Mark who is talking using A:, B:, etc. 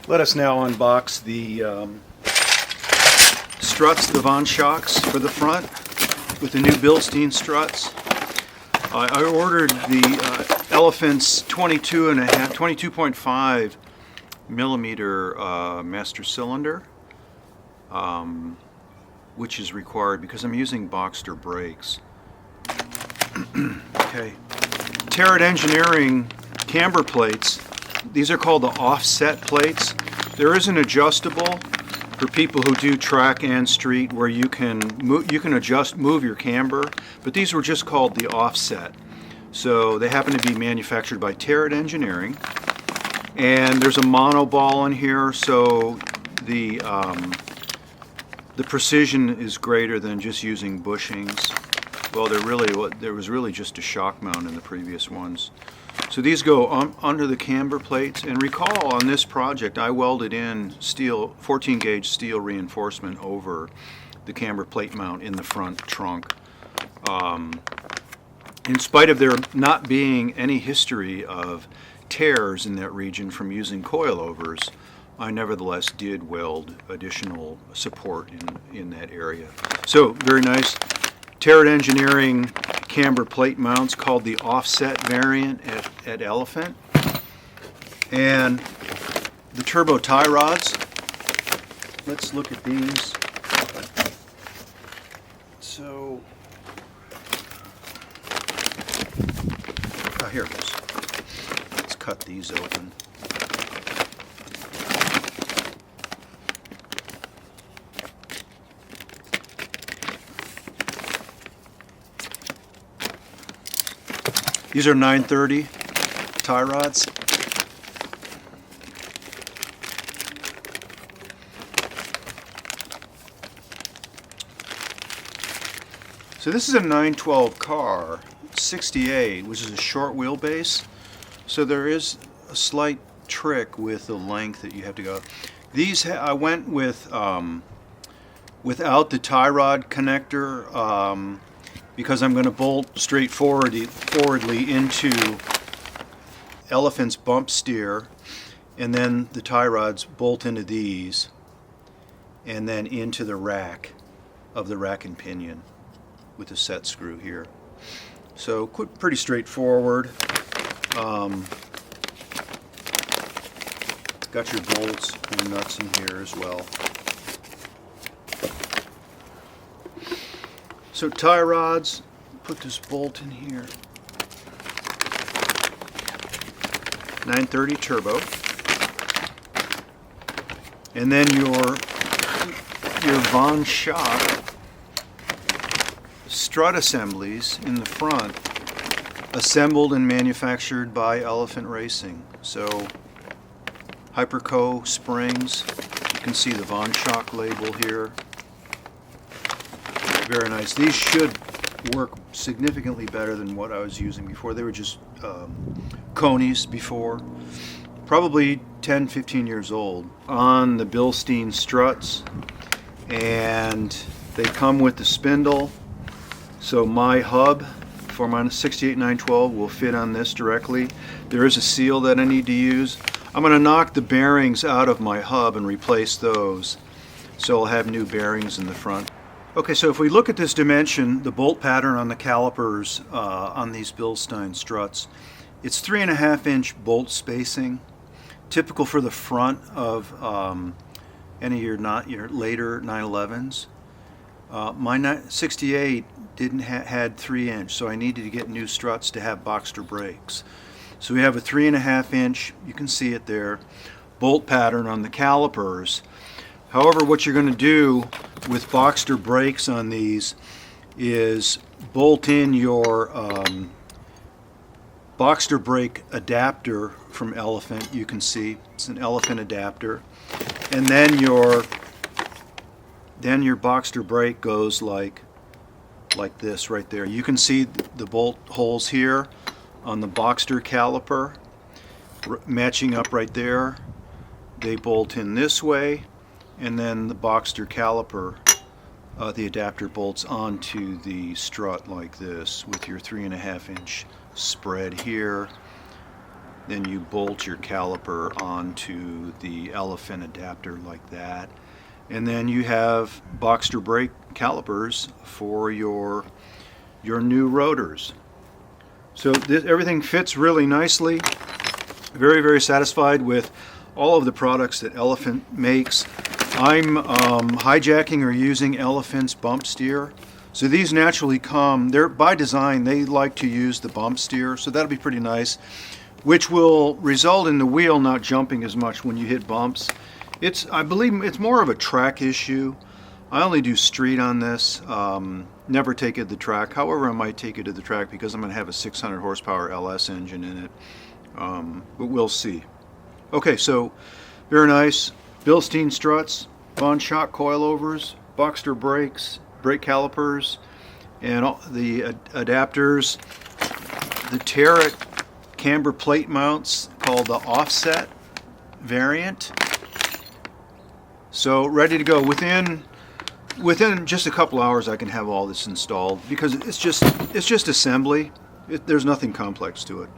A: Let us now unbox the struts, the Von shocks for the front with the new Bilstein struts. I ordered the Elephant's 22.5 millimeter master cylinder, which is required because I'm using Boxter brakes. Okay, Tarot Engineering camber plates. These are called the offset plates. There is an adjustable for people who do track and street where you can move your camber, but these were just called the offset. So they happen to be manufactured by Tarot Engineering, and there's a monoball in here, so the precision is greater than just using bushings. Well, there was really just a shock mount in the previous ones. So these go under the camber plates, and recall on this project I welded in steel, 14 gauge steel reinforcement over the camber plate mount in the front trunk. In spite of there not being any history of tears in that region from using coilovers, I nevertheless did weld additional support in that area. So very nice. Tarot Engineering camber plate mounts called the offset variant at Elephant. And the turbo tie rods. Let's look at these. So, here it is. Let's cut these open. These are 930 tie rods. So this is a 912 car, 68, which is a short wheelbase. So there is a slight trick with the length that you have to go. These I went with without the tie rod connector. Because I'm going to bolt forwardly into Elephant's bump steer, and then the tie rods bolt into these, and then into the rack of the rack and pinion with the set screw here. So pretty straightforward. Got your bolts and nuts in here as well. So tie rods, put this bolt in here. 930 turbo. And then your Von shock strut assemblies in the front, assembled and manufactured by Elephant Racing. So Hyperco springs, you can see the Von shock label here. Very nice. These should work significantly better than what I was using before. They were just conies before. Probably 10-15 years old. On the Bilstein struts, and they come with the spindle. So my hub for my 68-912 will fit on this directly. There is a seal that I need to use. I'm going to knock the bearings out of my hub and replace those. So I'll have new bearings in the front. Okay, so if we look at this dimension, the bolt pattern on the calipers on these Bilstein struts, it's 3.5-inch bolt spacing, typical for the front of any of your later 911s. My 68 had 3-inch, so I needed to get new struts to have Boxter brakes. So we have a 3.5-inch, you can see it there, bolt pattern on the calipers. However, what you're going to do with Boxter brakes on these is bolt in your Boxter brake adapter from Elephant. You can see it's an Elephant adapter, and then your Boxter brake goes like this right there. You can see the bolt holes here on the Boxter caliper matching up right there. They bolt in this way, and then the Boxter caliper, the adapter bolts onto the strut like this with your 3.5-inch spread here. then you bolt your caliper onto the elephant adapter like that. And then you have Boxter brake calipers for your new rotors. So everything fits really nicely. Very, very satisfied with all of the products that Elephant makes. I'm hijacking or using Elephant's bump steer. So these naturally come, they're by design, they like to use the bump steer, so that'll be pretty nice, which will result in the wheel not jumping as much when you hit bumps. I believe it's more of a track issue. I only do street on this, never take it to the track. However, I might take it to the track because I'm going to have a 600 horsepower LS engine in it, but we'll see. Okay, so very nice. Bilstein struts, Von Schock coilovers, Boxter brakes, brake calipers, and all the adapters. The Tarrant camber plate mounts called the offset variant. So ready to go. Within just a couple hours I can have all this installed because it's just assembly. There's nothing complex to it.